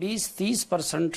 20-30%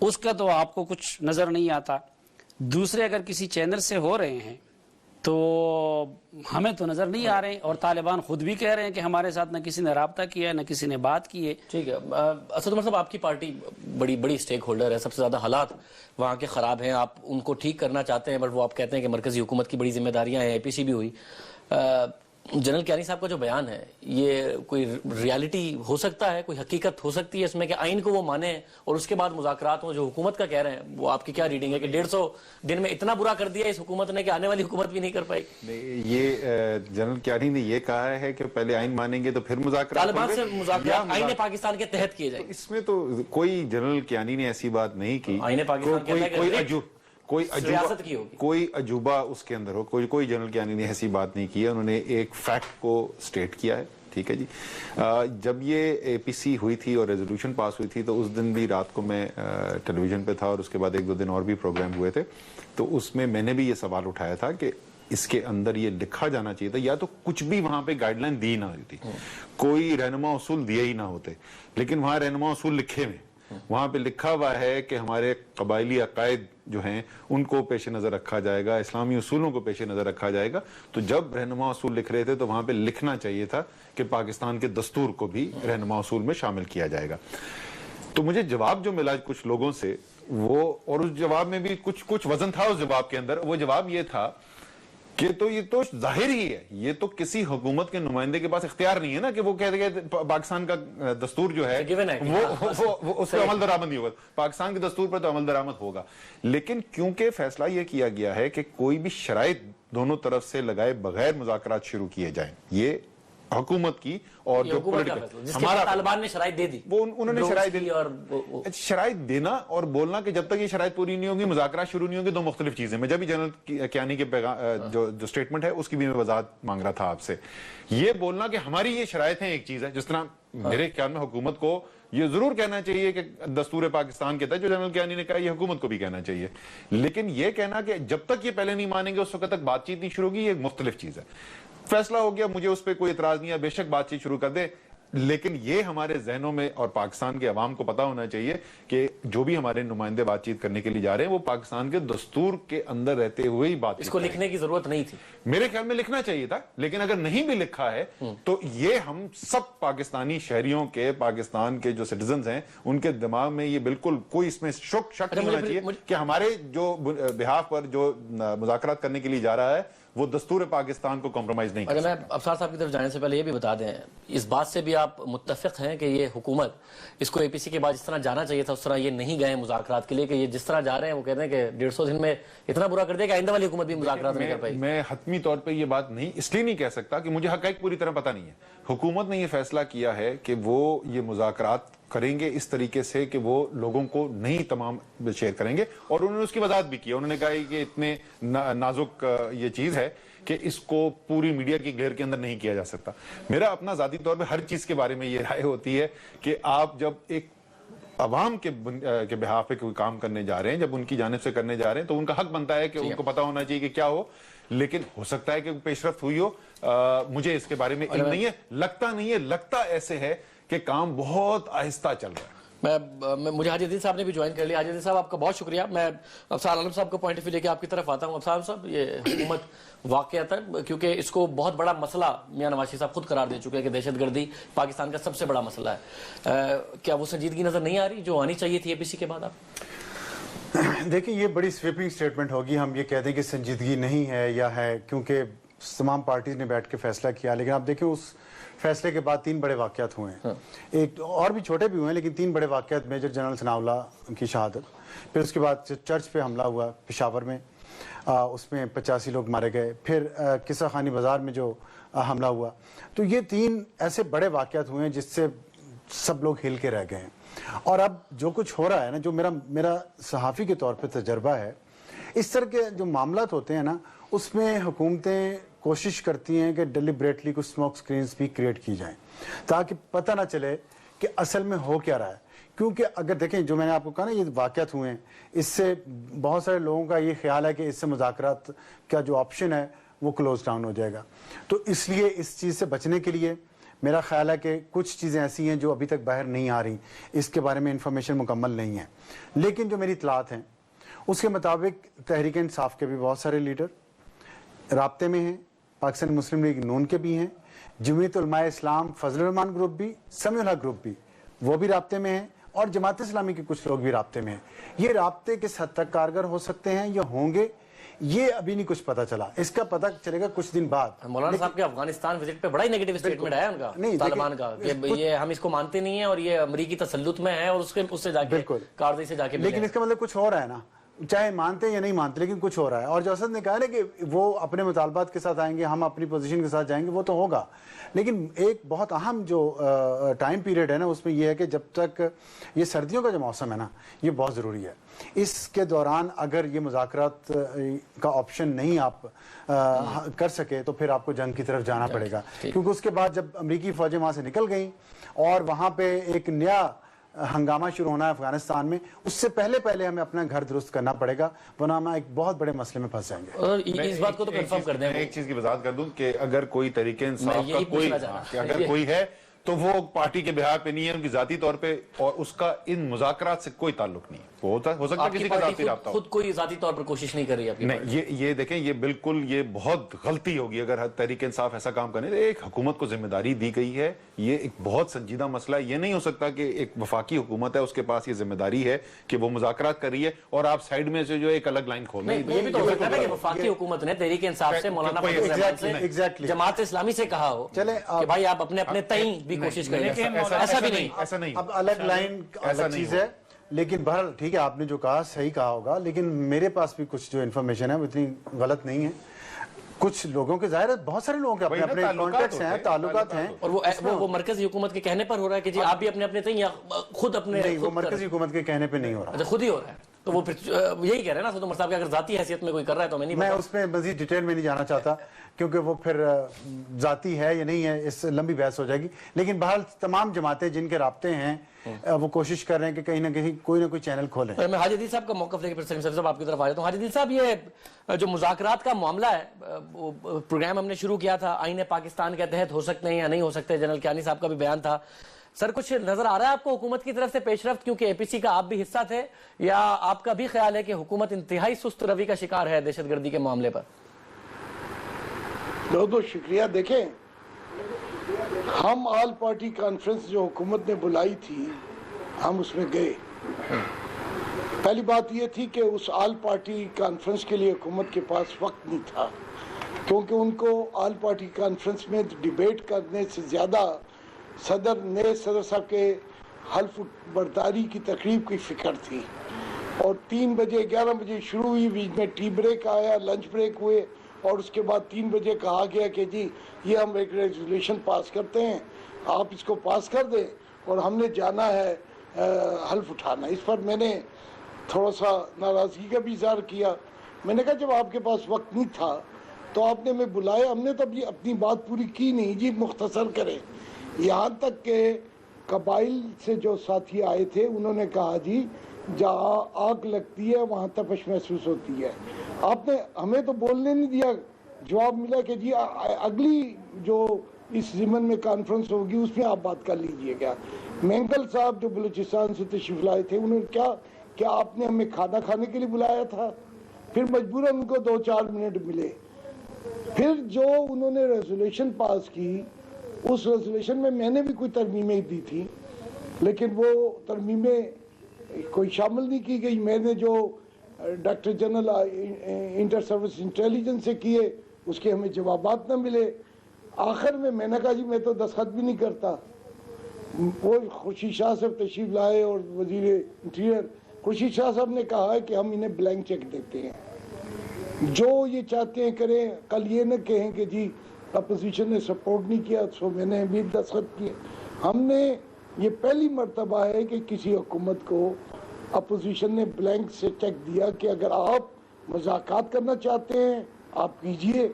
اس کا تو آپ کو کچھ نظر نہیں آتا. دوسرے اگر کسی چینل سے ہو رہے ہیں تو ہمیں تو نظر نہیں آ رہے ہیں, اور طالبان خود بھی کہہ رہے ہیں کہ ہمارے ساتھ نہ کسی نے رابطہ کیا ہے نہ کسی نے بات کی ہے. ٹھیک ہے اسد عمر صاحب, آپ کی پارٹی بڑی اسٹیک ہولڈر ہے, سب سے زیادہ حالات وہاں کے خراب ہیں, آپ ان کو ٹھیک کرنا چاہتے ہیں, بٹ وہ آپ کہتے ہیں کہ مرکزی حکومت کی بڑی ذمہ داریاں ہیں, اے پی سی بھی ہوئی. جنرل کیانی صاحب کا جو بیان ہے یہ کوئی ریالٹی ہو سکتا ہے, کوئی حقیقت ہو سکتی ہے اس میں کہ آئین کو وہ مانیں اور اس کے بعد مذاکرات ہوں؟ جو حکومت کا کہہ رہے ہیں وہ آپ کی کیا ریڈنگ ہے کہ 150 دن میں اتنا برا کر دیا اس حکومت نے کہ آنے والی حکومت بھی نہیں کر پائے؟ یہ جنرل کیانی نے یہ کہا ہے کہ پہلے آئین مانیں گے تو پھر مذاکرات, طالبان سے مذاکرات آئین پاکستان کے تحت کیے جائیں. اس میں تو کوئی جنرل کیانی نے ایسی بات نہیں کی. آئین پاکستان کہتا ہے کہ کوئی عجوبہ اس کے اندر ہو, کوئی جنرل کیانی نے ایسی بات نہیں کی ہے. انہوں نے ایک فیکٹ کو سٹیٹ کیا ہے. ٹھیک ہے جی, جب یہ اے پی سی ہوئی تھی اور ریزولوشن پاس ہوئی تھی تو اس دن بھی رات کو میں ٹیلی ویژن پہ تھا, اور اس کے بعد 1-2 دن اور بھی پروگرام ہوئے تھے. تو اس میں نے بھی یہ سوال اٹھایا تھا کہ اس کے اندر یہ لکھا جانا چاہیے تھا, یا تو کچھ بھی وہاں پہ گائیڈ لائن دی نہ ہوئی تھی, کوئی رہنما اصول دیے ہی نہ ہوتے, لیکن وہاں رہنما اصول لکھے ہوئے. وہاں پہ لکھا ہوا ہے کہ ہمارے قبائلی عقائد جو ہیں ان کو پیش نظر رکھا جائے گا, اسلامی اصولوں کو پیش نظر رکھا جائے گا. تو جب رہنما اصول لکھ رہے تھے تو وہاں پہ لکھنا چاہیے تھا کہ پاکستان کے دستور کو بھی رہنما اصول میں شامل کیا جائے گا. تو مجھے جواب جو ملا کچھ لوگوں سے, وہ اور اس جواب میں بھی کچھ وزن تھا اس جواب کے اندر. وہ جواب یہ تھا کہ تو یہ تو ظاہر ہی ہے, یہ تو کسی حکومت کے نمائندے کے پاس اختیار نہیں ہے نا کہ وہ کہتے کہ پاکستان کا دستور جو ہے وہ اس پہ عمل درآمد نہیں ہوگا. پاکستان کے دستور پر تو عمل درآمد ہوگا, لیکن کیونکہ فیصلہ یہ کیا گیا ہے کہ کوئی بھی شرائط دونوں طرف سے لگائے بغیر مذاکرات شروع کیے جائیں, یہ حکومت کی اور جو ہمارا طالبان نے شرائط دے دی, وہ انہوں نے شرائط دی. اور شرائط دینا اور بولنا کہ جب تک یہ شرائط پوری نہیں ہوگی مذاکرات شروع نہیں ہوگی, دو مختلف چیزیں. میں جب بھی جنرل کیانی کے جو سٹیٹمنٹ ہے اس کی بھی میں وضاحت مانگ رہا تھا آپ سے. یہ بولنا کہ ہماری یہ شرائط ہیں ایک چیز ہے, جس طرح میرے خیال میں حکومت کو یہ ضرور کہنا چاہیے کہ دستور پاکستان کے تحت جو جنرل کیانی نے کہا یہ حکومت کو بھی کہنا چاہیے, لیکن یہ کہنا کہ جب تک یہ پہلے نہیں مانیں گے اس وقت تک بات چیت نہیں شروع ہوگی, یہ ایک مختلف چیز ہے. فیصلہ ہو گیا, مجھے اس پہ کوئی اعتراض نہیں ہے, بے شک بات چیت شروع کر دے, لیکن یہ ہمارے ذہنوں میں اور پاکستان کے عوام کو پتا ہونا چاہیے کہ جو بھی ہمارے نمائندے بات چیت کرنے کے لیے جا رہے ہیں وہ پاکستان کے دستور کے اندر رہتے ہوئے ہی بات. اس کو لکھنے کی ضرورت نہیں تھی میرے خیال میں, لکھنا چاہیے تھا, لیکن اگر نہیں بھی لکھا ہے تو یہ ہم سب پاکستانی شہریوں کے, پاکستان کے جو سٹیزنز ہیں ان کے دماغ میں یہ بالکل کوئی اس میں شک نہیں ہونا چاہیے کہ ہمارے جو بہاف پر جو مذاکرات کرنے کے لیے جا رہا ہے وہ دستور پاکستان کو کمپرومائز نہیں کرتا. میں افسر صاحب کی طرف جانے سے پہلے یہ بھی بتا دیں, اس بات سے بھی آپ متفق ہیں کہ یہ حکومت اس کو اے پی سی کے بعد جس طرح جانا چاہیے تھا اس طرح یہ نہیں گئے مذاکرات کے لیے, کہ یہ جس طرح جا رہے ہیں وہ کہتے ہیں کہ 150 دن میں اتنا برا کر دیا کہ آئندہ والی حکومت بھی مذاکرات نہیں کر پائی؟ میں حتمی طور پہ یہ بات نہیں اس لیے نہیں کہہ سکتا کہ مجھے حقائق پوری طرح پتہ نہیں ہے. حکومت نے یہ فیصلہ کیا ہے کہ وہ یہ مذاکرات کریں گے اس طریقے سے کہ وہ لوگوں کو نہیں تمام شیئر کریں گے, اور انہوں نے اس کی وضاحت بھی کی. انہوں نے کہا کہ اتنے نازک یہ چیز ہے کہ اس کو پوری میڈیا کی گھیر کے اندر نہیں کیا جا سکتا. میرا اپنا ذاتی طور پہ ہر چیز کے بارے میں یہ رائے ہوتی ہے کہ آپ جب ایک عوام کے بہاف پہ کوئی کام کرنے جا رہے ہیں, جب ان کی جانب سے کرنے جا رہے ہیں تو ان کا حق بنتا ہے کہ ان کو پتا ہونا چاہیے کہ کیا ہو, لیکن ہو سکتا ہے کہ پیش رفت ہوئی ہو. مجھے اس کے بارے میں علم نہیں ہے, لگتا نہیں ہے, لگتا ایسے ہے کہ کام بہت آہستہ چل رہا ہے. مجھے حاجی الدین صاحب نے بھی جوائن کر لیا. حاجی الدین صاحب آپ کا بہت شکریہ. میں افسر عالم صاحب کو پوائنٹ آف ویو لے کے آپ کی طرف آتا ہوں. افسر صاحب, یہ حکومت واقعات کیونکہ اس کو بہت بڑا مسئلہ میاں نواز شریف صاحب خود قرار دے چکے ہیں کہ دہشت گردی پاکستان کا سب سے بڑا مسئلہ ہے, کیا وہ سنجیدگی نظر نہیں آ رہی جو آنی چاہیے تھی اے پی سی کے بعد؟ آپ دیکھیں یہ بڑی سویپنگ سٹیٹمنٹ ہوگی, ہم یہ کہتے ہیں کہ سنجیدگی نہیں ہے یا ہے, کیونکہ تمام پارٹیز نے بیٹھ کے فیصلہ کیا, لیکن آپ دیکھیں اس فیصلے کے بعد 3 بڑے واقعات ہوئے ہیں. ایک اور بھی چھوٹے بھی ہوئے ہیں, لیکن 3 بڑے واقعات, میجر جنرل ثناء اللہ کی شہادت, پھر اس کے بعد چرچ پہ حملہ ہوا پشاور میں, اس میں 85 لوگ مارے گئے, پھر کسرا خانی بازار میں جو حملہ ہوا. تو یہ 3 ایسے بڑے واقعات ہوئے ہیں جس سے سب لوگ ہل کے رہ گئے ہیں. اور اب جو کچھ ہو رہا ہے نا, جو میرا صحافی کے طور پہ تجربہ ہے, اس طرح کے جو معاملات ہوتے ہیں نا, اس میں حکومتیں کوشش کرتی ہیں کہ ڈیلیبریٹلی کچھ اسموک سکرینز بھی کریٹ کی جائیں تاکہ پتہ نہ چلے کہ اصل میں ہو کیا رہا ہے. کیونکہ اگر دیکھیں جو میں نے آپ کو کہا نا یہ واقعات ہوئے ہیں, اس سے بہت سارے لوگوں کا یہ خیال ہے کہ اس سے مذاکرات کا جو آپشن ہے وہ کلوز ڈاؤن ہو جائے گا. تو اس لیے اس چیز سے بچنے کے لیے میرا خیال ہے کہ کچھ چیزیں ایسی ہیں جو ابھی تک باہر نہیں آ رہی, اس کے بارے میں انفارمیشن مکمل نہیں ہے, لیکن جو میری اطلاعات ہیں اس کے مطابق تحریک انصاف کے بھی بہت سارے لیڈر رابطے میں ہیں, پاکستان مسلم لیگ نون کے بھی ہیں, جمعیت علماء اسلام فضل الرحمان گروپ بھی, سمیع الحق گروپ بھی, وہ بھی رابطے میں ہیں, اور جماعت اسلامی کے کچھ لوگ بھی رابطے میں ہیں. یہ رابطے کس حد تک کارگر ہو سکتے ہیں یا ہوں گے, یہ ابھی نہیں کچھ پتا چلا, اس کا پتہ چلے گا کچھ دن بعد. مولانا صاحب کے افغانستان وزٹ پہ بڑا ہی نیگیٹو اسٹیٹمنٹ ہے ان کا, طالبان کا, کہ یہ ہم اس کو مانتے نہیں ہیں اور یہ امریکی تسلط میں ہے, اور اس سے جا کے کاردی سے جا کے, لیکن اس کا مطلب کچھ ہو رہا ہے نا, چاہے مانتے ہیں یا نہیں مانتے, لیکن کچھ ہو رہا ہے. اور جو اسد نے کہا نا کہ وہ اپنے مطالبات کے ساتھ آئیں گے, ہم اپنی پوزیشن کے ساتھ جائیں گے, وہ تو ہوگا, لیکن ایک بہت اہم جو ٹائم پیریڈ ہے نا اس میں یہ ہے کہ جب تک یہ سردیوں کا جو موسم ہے نا یہ بہت ضروری ہے. اس کے دوران اگر یہ مذاکرات کا آپشن نہیں آپ کر سکے تو پھر آپ کو جنگ کی طرف جانا پڑے گا, کیونکہ اس کے بعد جب امریکی فوجیں وہاں سے نکل گئیں اور وہاں پہ ایک نیا ہنگامہ شروع ہونا ہے افغانستان میں, اس سے پہلے ہمیں اپنا گھر درست کرنا پڑے گا, ورنہ ہم ایک بہت بڑے مسئلے میں پھنس جائیں گے. اور اس بات کو تو کنفرم کر دیں, ایک چیز کی وضاحت کر دوں کہ اگر کوئی تحریک انصاف کا اگر کوئی ہے تو وہ پارٹی کے بہار پہ نہیں ہے, ان کی ذاتی طور پہ, اور اس کا ان مذاکرات سے کوئی تعلق نہیں ہے. ہو سکتا ہے کسی کا ذاتی رابطہ ہو, خود کوئی ذاتی طور پر کوشش نہیں کر رہی ہے. نہیں, یہ دیکھیں, یہ بالکل یہ بہت غلطی ہوگی اگر تحریک انصاف ایسا کام کرنے. ایک حکومت کو ذمہ داری دی گئی ہے, یہ ایک بہت سنجیدہ مسئلہ ہے. یہ نہیں ہو سکتا کہ ایک وفاقی حکومت ہے, اس کے پاس یہ ذمہ داری ہے کہ وہ مذاکرات کر رہی ہے اور آپ سائیڈ میں سے جو ایک الگ لائن کھول رہے ہیں. یہ بھی تو ہو سکتا ہے کہ وفاقی حکومت نے تحریک انصاف سے, مولانا فضل الرحمان سے, جماعت اسلامی سے کہا ہو کہ بھائی آپ اپنے تئیں بھی کوشش کریں. ایسا بھی نہیں, اب الگ لائن الگ چیز ہے. لیکن بہرحال ٹھیک ہے, آپ نے جو کہا صحیح کہا ہوگا, لیکن میرے پاس بھی کچھ جو انفارمیشن ہے وہ اتنی غلط نہیں ہے. کچھ لوگوں کے ظاہر ہے, بہت سارے لوگوں کے اپنے اپنے کانٹیکٹس ہیں, تعلقات ہیں, اور وہ مرکزی حکومت کے کہنے پر ہو رہا ہے کہ جی آپ بھی اپنے تئیں, یا خود اپنے, نہیں, وہ مرکزی حکومت کے کہنے پہ نہیں ہو رہا, خود ہی ہو رہا ہے. تو وہ یہی کہہ رہے ہیں نا سعد عمر صاحب کہ اگر ذاتی حیثیت میں کوئی کر رہا ہے تو میں اس میں مزید ڈیٹیل میں نہیں جانا چاہتا, کیونکہ وہ پھر ذاتی ہے یا نہیں ہے, اس لمبی بحث ہو جائے گی. لیکن بہرحال تمام جماعتیں جن کے رابطے ہیں وہ کوشش کر رہے ہیں کہ کہیں نہ کہیں کوئی نہ کوئی چینل کھولیں. میں حاجی عدیل صاحب کا موقف لے کے پھر سلیم صاحب آپ کی طرف آ جاتا ہوں. حاجی عدیل صاحب, یہ جو مذاکرات کا معاملہ ہے, پروگرام ہم نے شروع کیا تھا آئین پاکستان کے تحت ہو سکتے ہیں یا نہیں ہو سکتے, جنرل کیانی صاحب کا بھی بیان تھا. سر کچھ نظر آ رہا ہے آپ کو حکومت کی طرف سے پیش رفت, کیونکہ اے پی سی کا آپ بھی حصہ تھے, یا آپ کا بھی خیال ہے کہ حکومت انتہائی سست روی کا شکار ہے دہشت گردی کے معاملے پر؟ بہت شکریہ. دیکھیں, ہم آل پارٹی کانفرنس جو حکومت نے بلائی تھی ہم اس میں گئے. پہلی بات یہ تھی کہ اس آل پارٹی کانفرنس کے لیے حکومت کے پاس وقت نہیں تھا, کیونکہ ان کو آل پارٹی کانفرنس میں ڈیبیٹ کرنے سے زیادہ نئے صدر صاحب کے حلف برداری کی تقریب کی فکر تھی. اور 3 بجے 11 بجے شروع ہوئی, بیچ میں ٹی بریک آیا, لنچ بریک ہوئے, اور اس کے بعد 3 بجے کہا گیا کہ جی یہ ہم ایک ریزولوشن پاس کرتے ہیں, آپ اس کو پاس کر دیں, اور ہم نے جانا ہے حلف اٹھانا. اس پر میں نے تھوڑا سا ناراضگی کا بھی اظہار کیا. میں نے کہا جب آپ کے پاس وقت نہیں تھا تو آپ نے ہمیں بلایا, ہم نے تو ابھی اپنی بات پوری کی نہیں, جی مختصر کریں. یہاں تک کہ قبائل سے جو ساتھی آئے تھے انہوں نے کہا جی جہاں آگ لگتی ہے وہاں تپش محسوس ہوتی ہے. آپ نے ہمیں تو بولنے نہیں دیا. جواب ملا کہ جی اگلی جو اس ضمن میں کانفرنس ہوگی اس میں آپ بات کر لیجئے گا. مینگل صاحب جو بلوچستان سے تشریف لائے تھے, انہوں نے کیا آپ نے ہمیں کھانا کھانے کے لیے بلایا تھا؟ پھر مجبوراً ان کو 2-4 منٹ ملے. پھر جو انہوں نے ریزولوشن پاس کی, اس ریزولوشن میں نے بھی کوئی ترمیمیں دی تھی, لیکن وہ ترمیمیں کوئی شامل نہیں کی گئی. میں نے جو doctor general inter service intelligence سے کیے اس کے ہمیں جوابات نہ ملے. آخر میں نے کہا جی میں تو دستخط بھی نہیں کرتا. وہ خورشید شاہ صاحب تشریف لائے اور وزیر انٹیریئر, خورشید شاہ صاحب نے کہا ہے کہ ہم انہیں بلینک چیک دیتے ہیں, جو یہ چاہتے ہیں کریں. کل یہ نہ کہیں کہ جی اپوزیشن نے سپورٹ نہیں کیا تو میں نے بھی دستخط کیے. ہم نے یہ پہلی مرتبہ ہے کہ کسی حکومت کو اپوزیشن نے بلینک سے چیک دیا کہ اگر آپ مذاکرات کرنا چاہتے ہیں آپ کیجئے,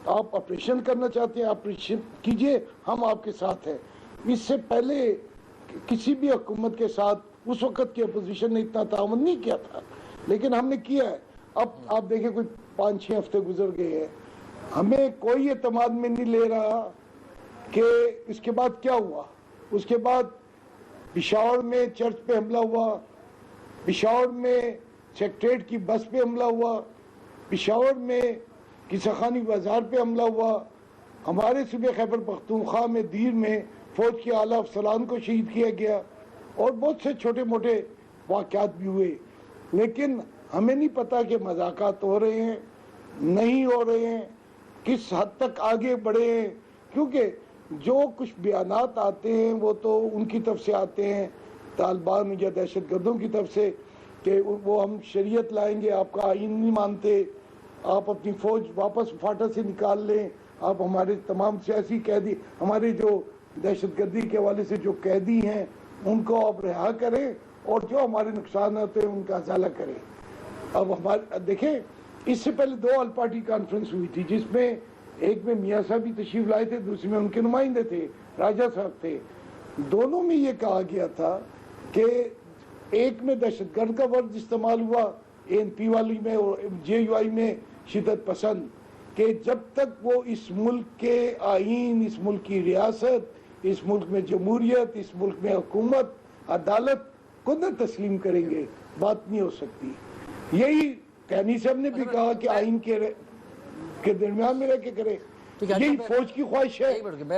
آپ آپریشن کرنا چاہتے ہیں آپریشن کیجئے, ہم آپ کے ساتھ ہیں. اس سے پہلے کسی بھی حکومت کے ساتھ اس وقت کی اپوزیشن نے اتنا تعاون نہیں کیا تھا, لیکن ہم نے کیا ہے. اب آپ دیکھیں کوئی 5-6 ہفتے گزر گئے ہیں, ہمیں کوئی اعتماد میں نہیں لے رہا کہ اس کے بعد کیا ہوا. اس کے بعد پشاور میں چرچ پہ حملہ ہوا, پشاور میں سیکٹریٹ کی بس پہ حملہ ہوا, پشاور میں قصہ-خانی بازار پہ حملہ ہوا, ہمارے صوبے خیبر پختونخوا میں دیر میں فوج کے اعلیٰ افسران کو شہید کیا گیا, اور بہت سے چھوٹے موٹے واقعات بھی ہوئے. لیکن ہمیں نہیں پتا کہ مذاکرات ہو رہے ہیں نہیں ہو رہے ہیں, کس حد تک آگے بڑھے ہیں, کیونکہ جو کچھ بیانات آتے ہیں وہ تو ان کی طرف سے آتے ہیں, طالبان یا دہشت گردوں کی طرف سے, کہ وہ ہم شریعت لائیں گے, آپ کا آئین نہیں مانتے, آپ اپنی فوج واپس فاٹا سے نکال لیں, آپ ہمارے تمام سیاسی قیدی, ہمارے جو دہشت گردی کے حوالے سے جو قیدی ہیں ان کو آپ رہا کریں, اور جو ہمارے نقصانات ہیں ان کا ازالہ کریں. اب ہمارے دیکھیں, اس سے پہلے 2 آل پارٹی کانفرنس ہوئی تھی, جس میں ایک میں میاں صاحب بھی تشریف لائے تھے, دوسری میں ان کے نمائندے تھے, راجہ صاحب تھے. دونوں میں یہ کہا گیا تھا کہ ایک میں دہشت گرد کا ورڈ استعمال ہوا ANP والی میں اور JUI میں شدت پسند, کہ جب تک وہ اس ملک کے آئین, اس ملک کی ریاست, اس ملک میں جمہوریت, اس ملک میں حکومت, عدالت کو نہ تسلیم کریں گے بات نہیں ہو سکتی. یہی کینی صاحب نے بھی کہا کہ آئین کے درمیان میں رہ کے کرے. یہی فوج کی خواہش ہے,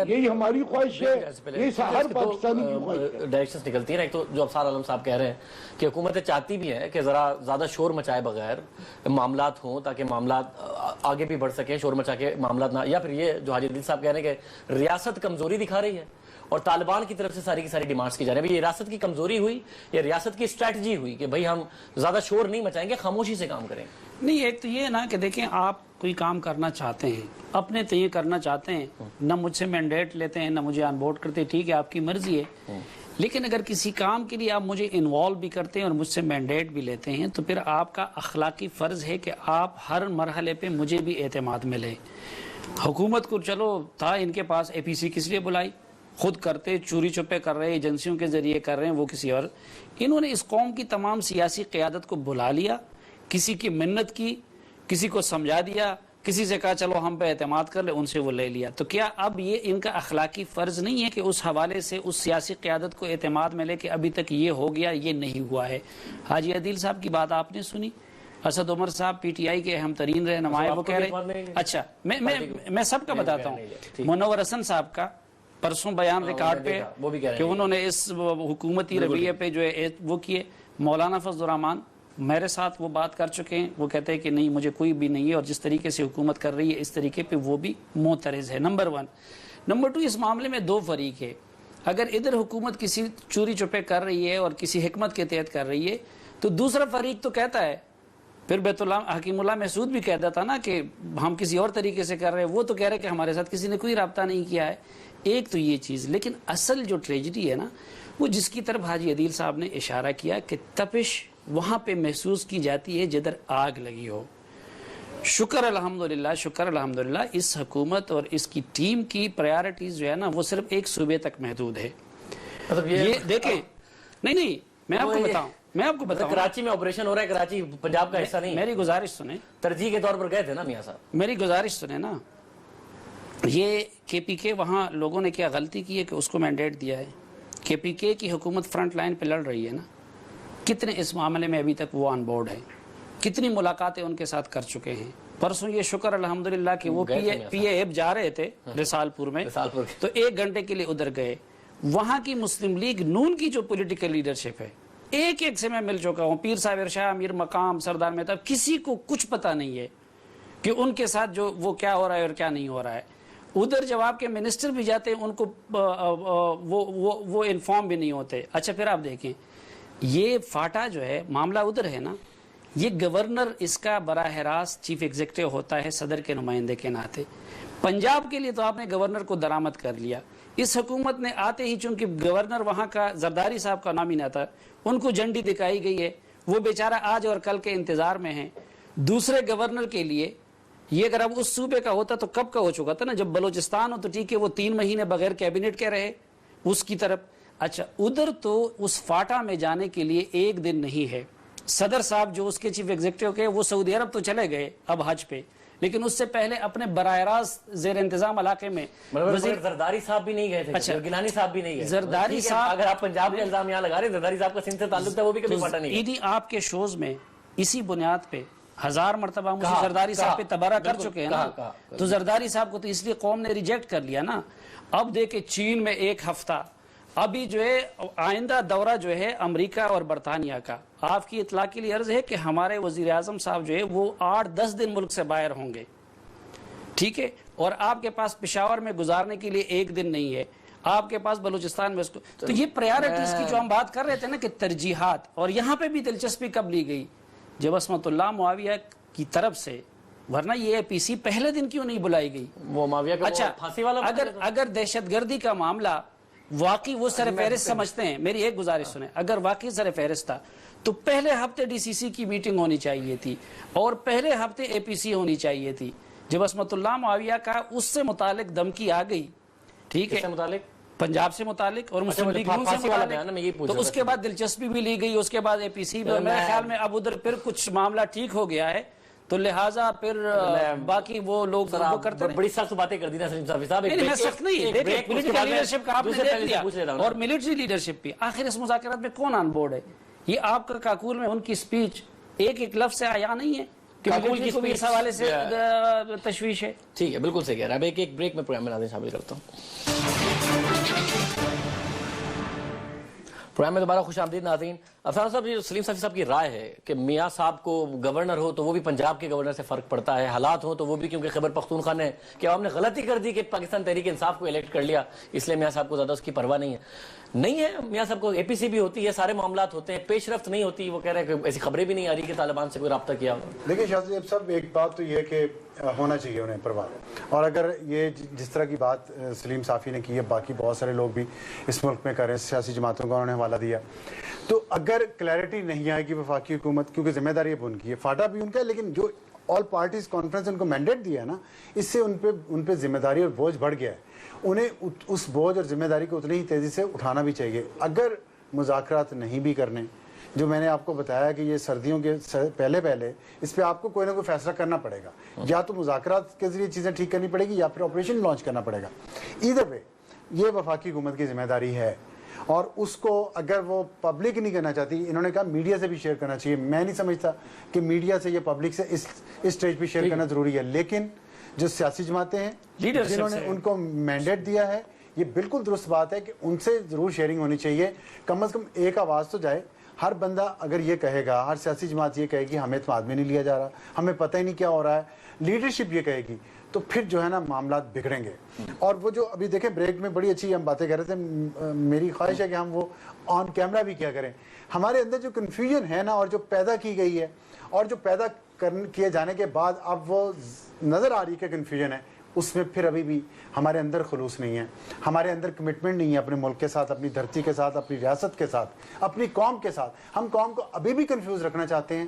یہی ہماری خواہش ہے, یہی ہر پاکستانی کی خواہش ہے. ڈائریکشنز نکلتی ہیں. ایک تو جو افسر عالم صاحب کہہ رہے ہیں کہ حکومتیں چاہتی بھی ہیں کہ ذرا زیادہ شور مچائے بغیر معاملات ہوں, تاکہ معاملات آگے بھی بڑھ سکیں, شور مچا کے معاملات نہ, یا پھر یہ جو حاجی عدیل صاحب کہہ رہے ہیں کہ ریاست کمزوری دکھا رہی ہے اور طالبان کی طرف سے ساری کی ساری ڈیمانڈز کی جا رہی ہیں. یہ ریاست کی کمزوری ہوئی یا ریاست کی اسٹریٹجی ہوئی کہ بھئی ہم زیادہ شور نہیں مچائیں گے, خاموشی سے کام کریں؟ نہیں, ایک تو یہ نا کہ دیکھیں, آپ کوئی کام کرنا چاہتے ہیں, اپنے تئیں کرنا چاہتے ہیں, نہ مجھ سے مینڈیٹ لیتے ہیں, نہ مجھے آن بورڈ کرتے, ٹھیک ہے آپ کی مرضی ہے, لیکن اگر کسی کام کے لیے آپ مجھے انوالو بھی کرتے ہیں اور مجھ سے مینڈیٹ بھی لیتے ہیں تو پھر آپ کا اخلاقی فرض ہے کہ آپ ہر مرحلے پہ مجھے بھی اعتماد ملے. حکومت کو چلو تھا ان کے پاس APC کس لیے بلائی, خود کرتے, چوری چھپے کر رہے, ایجنسیوں کے ذریعے کر رہے ہیں, وہ کسی اور. انہوں نے اس قوم کی تمام سیاسی قیادت کو بلا لیا, کسی کی منت کی, کسی کو سمجھا دیا, کسی سے کہا چلو ہم پہ اعتماد کر لے, ان سے وہ لے لیا. تو کیا اب یہ ان کا اخلاقی فرض نہیں ہے کہ اس حوالے سے اس سیاسی قیادت کو اعتماد ملے کہ ابھی تک یہ ہو گیا, یہ نہیں ہوا ہے. حاجی عدیل صاحب کی بات آپ نے سنی, اسد عمر صاحب PTI کے اہم ترین رہنما, وہ کہہ رہے, اچھا میں سب کا بتاتا ہوں. منور حسن صاحب کا پرسوں بیان ریکارڈ پہ کہ انہوں نے اس حکومتی رویے پہ جو ہے وہ کیے. مولانا فضل الرحمان میرے ساتھ وہ بات کر چکے ہیں, وہ کہتے ہیں کہ نہیں مجھے کوئی بھی نہیں ہے, اور جس طریقے سے حکومت کر رہی ہے اس طریقے پہ وہ بھی معترض ہے. نمبر 1. نمبر 2, اس معاملے میں 2 فریق ہے. اگر ادھر حکومت کسی چوری چھپے کر رہی ہے اور کسی حکمت کے تحت کر رہی ہے تو دوسرا فریق تو کہتا ہے, پھر بیت اللہ حکیم اللہ محسود بھی کہتا تھا نا کہ ہم کسی اور طریقے سے کر رہے ہیں, وہ تو کہہ رہے کہ ہمارے ساتھ کسی نے کوئی رابطہ نہیں کیا ہے. ایک تو یہ چیز, لیکن اصل جو ٹریجڈی ہے نا وہ جس کی طرف حاجی عدیل صاحب نے اشارہ کیا کہ تپش وہاں پہ محسوس کی جاتی ہے جدھر آگ لگی ہو. شکر الحمدللہ اس حکومت اور اس کی ٹیم کی پرائیورٹیز جو ہے نا وہ صرف ایک صوبے تک محدود ہے. یہ دیکھیں, نہیں میں آپ کو بتاؤں, کراچی میں آپریشن ہو رہا ہے, کراچی پنجاب کا حصہ نہیں. میری گزارش سنیں, ترجیح کے طور پر گئے تھے نا میاں صاحب, میری گزارش سنیں نا. یہ KPK وہاں لوگوں نے کیا غلطی کی ہے کہ اس کو مینڈیٹ دیا ہے. KPK کی حکومت فرنٹ لائن پہ لڑ رہی ہے نا, کتنے اس معاملے میں ابھی تک وہ آن بورڈ ہیں, کتنی ملاقاتیں ان کے ساتھ کر چکے ہیں. پرسوں یہ شکر الحمدللہ کہ وہ PAF جا رہے تھے رسال پور میں, تو 1 گھنٹے کے لیے ادھر گئے. وہاں کی مسلم لیگ نون کی جو پولیٹیکل لیڈرشپ ہے, ایک سے میں مل چکا ہوں, پیر صاحب ارشاد, امیر مقام, سردار مہتاب, کسی کو کچھ پتا نہیں ہے کہ ان کے ساتھ جو وہ کیا ہو رہا ہے اور کیا نہیں ہو رہا ہے. ادھر جب آپ کے منسٹر بھی جاتے ہیں ان کو وہ انفارم بھی نہیں ہوتے. اچھا پھر آپ دیکھیں, یہ فاٹا جو ہے معاملہ ادھر ہے نا, یہ گورنر اس کا براہ راست چیف ایگزیکٹو ہوتا ہے صدر کے نمائندے کے ناطے. پنجاب کے لیے تو آپ نے گورنر کو درآمد کر لیا. اس حکومت نے آتے ہی چونکہ گورنر وہاں کا زرداری صاحب کا نام ہی نہ تھا, ان کو جھنڈی دکھائی گئی ہے, وہ بیچارہ آج اور کل کے انتظار میں ہیں. دوسرے گورنر کے لیے یہ اگر اب اس صوبے کا ہوتا تو کب کا ہو چکا تھا نا, جب بلوچستان ہو تو ٹھیک ہے وہ 3 مہینے بغیر کیبنٹ کے رہے اس کی طرف. اچھا ادھر تو اس فاٹا میں جانے کے لیے 1 دن نہیں ہے. صدر صاحب جو اس کے چیف ایگزیکٹو کے وہ سعودی عرب تو چلے گئے اب حج پہ, لیکن اس سے پہلے اپنے براہ راست زیر انتظام علاقے میں زرداری صاحب بھی نہیں گئے تھے, اچھا گیلانی صاحب بھی نہیں گئے. زرداری صاحب, اگر آپ پنجاب کے الزام یہاں لگا رہے ہیں, زرداری صاحب کا سندھ سے تعلق تھا, وہ بھی کبھی پھٹا نہیں ایدی آپ کے شوز میں اسی بنیاد پہ 1000 مرتبہ مجھے زرداری صاحب پہ تبرہ کر چکے ہیں نا, تو زرداری صاحب کو تو اس لیے قوم نے ریجیکٹ کر لیا نا. اب دیکھیں چین میں 1 ہفتہ, ابھی جو ہے آئندہ دورہ جو ہے امریکہ اور برطانیہ کا, آپ کی اطلاع کے لیے عرض ہے کہ ہمارے وزیر اعظم صاحب جو ہے وہ 8-10 دن ملک سے باہر ہوں گے, ٹھیک ہے, اور آپ کے پاس پشاور میں گزارنے کے لیے 1 دن نہیں ہے, آپ کے پاس بلوچستان میں. تو یہ پریارٹیز کی جو ہم بات کر رہے تھے نا کہ ترجیحات, اور یہاں پہ بھی دلچسپی کب لی گئی, جب عصمت اللہ معاویہ کی طرف سے, ورنہ یہ پی سی پہلے دن کیوں نہیں بلائی گئی؟ وہ معاویہ کا اچھا, پھانسی والا اگر دہشت گردی کا معاملہ واقعی وہ سر فہرست سمجھتے ہیں, میری ایک گزارش سنیں, اگر واقعی سر فہرست تھا تو پہلے ہفتے ڈی سی سی کی میٹنگ ہونی چاہیے تھی, اور پہلے ہفتے اے پی سی ہونی چاہیے تھی. جب عصمت اللہ معاویہ کا اس سے متعلق دھمکی آ گئی, ٹھیک ہے, پنجاب سے متعلق اور مسلم لیگ نون سے متعلق, تو اس کے بعد دلچسپی بھی لی گئی, اس کے بعد اے پی سی, میرے خیال میں اب ادھر پھر کچھ معاملہ ٹھیک ہو گیا ہے, تو لہٰذا پھر باقی وہ لوگ وہ کرتے ہیں. بڑی سخت باتیں کر دی نا سلیم صاحب. نہیں, میں سخت نہیں ہے, دیکھیں پولیٹیکل لیڈرشپ کا آپ نے دیکھ لیا, اور ملٹری لیڈرشپ بھی. آخر اس مذاکرات میں کون آن بورڈ ہے؟ یہ آپ کا کاکول میں ان کی سپیچ ایک لفظ سے آیا نہیں ہے کہ کاکول کی سپیچ حوالے سے تشویش ہے. ٹھیک ہے, بالکل صحیح کہہ رہا ہے. اب ایک بریک میں پروگرام میں ناظرین شامل کرتا ہوں. پروگرام میں دوبارہ خوش آمدید ناظرین. افسانہ صاحب, یہ سلیم صافی صاحب کی رائے ہے کہ میاں صاحب کو گورنر ہو تو وہ بھی پنجاب کے گورنر سے فرق پڑتا ہے, حالات ہو تو وہ بھی, کیونکہ خیبر پختونخوا نے کہ عوام نے غلطی کر دی کہ پاکستان تحریک انصاف کو الیکٹ کر لیا, اس لیے میاں صاحب کو زیادہ اس کی پرواہ نہیں ہے. میاں صاحب کو اے پی سی بھی ہوتی ہے, سارے معاملات ہوتے ہیں, پیش رفت نہیں ہوتی. وہ کہہ رہے ہیں کہ ایسی خبریں بھی نہیں آ رہی کہ طالبان سے کوئی رابطہ کیا ہو. دیکھیں شاہ صاحب, ایک بات تو یہ ہے کہ ہونا چاہیے انہیں پرواہ, اور اگر یہ جس طرح کی بات سلیم صافی نے کی ہے, باقی بہت سارے لوگ بھی اس ملک میں کر رہے ہیں, سیاسی جماعتوں کا انہوں نے حوالہ دیا, تو اگر کلیئرٹی نہیں آئے گی وفاقی حکومت, کیونکہ ذمہ داری اب ان کی ہے, فاٹا بھی ان کا ہے, لیکن جو آل پارٹیز کانفرنس ان کو مینڈیٹ دیا ہے نا, اس سے ان پہ ذمہ داری اور بوجھ بڑھ گیا ہے. انہیں اس بوجھ اور ذمہ داری کو اتنی ہی تیزی سے اٹھانا بھی چاہیے. اگر مذاکرات نہیں بھی کرنے, جو میں نے آپ کو بتایا کہ یہ سردیوں کے پہلے اس پہ آپ کو کوئی نہ کوئی فیصلہ کرنا پڑے گا, یا تو مذاکرات کے ذریعے چیزیں ٹھیک کرنی پڑے گی, یا پھر آپریشن لانچ کرنا پڑے گا. ایدر وے یہ وفاقی حکومت کی ذمہ داری ہے, اور اس کو اگر وہ پبلک نہیں کرنا چاہتی, انہوں نے کہا میڈیا سے بھی شیئر کرنا چاہیے. میں نہیں سمجھتا کہ میڈیا سے یا پبلک سے اس اسٹیج پہ شیئر کرنا ضروری ہے, لیکن جو سیاسی جماعتیں ہیں جنہوں نے ان کو مینڈیٹ دیا ہے, یہ بالکل درست بات ہے کہ ان سے ضرور شیئرنگ ہونی چاہیے. کم از کم ایک آواز تو جائے. ہر بندہ اگر یہ کہے گا, ہر سیاسی جماعت یہ کہے گی ہمیں اعتماد میں نہیں لیا جا رہا, ہمیں پتہ ہی نہیں کیا ہو رہا ہے, لیڈرشپ یہ کہے گی, تو پھر جو ہے نا معاملات بگڑیں گے. اور وہ جو ابھی دیکھیں بریک میں بڑی اچھی ہم باتیں کر رہے تھے, میری خواہش ہے کہ ہم وہ آن کیمرہ بھی کیا کریں. ہمارے اندر جو کنفیوژن ہے نا, اور جو پیدا کی گئی ہے, اور جو پیدا کیے جانے کے بعد اب وہ نظر آ رہی کہ کنفیوژن ہے, اس میں پھر ابھی بھی ہمارے اندر خلوص نہیں ہے, ہمارے اندر کمٹمنٹ نہیں ہے اپنے ملک کے ساتھ, اپنی دھرتی کے ساتھ, اپنی ریاست کے ساتھ, اپنی قوم کے ساتھ. ہم قوم کو ابھی بھی کنفیوز رکھنا چاہتے ہیں,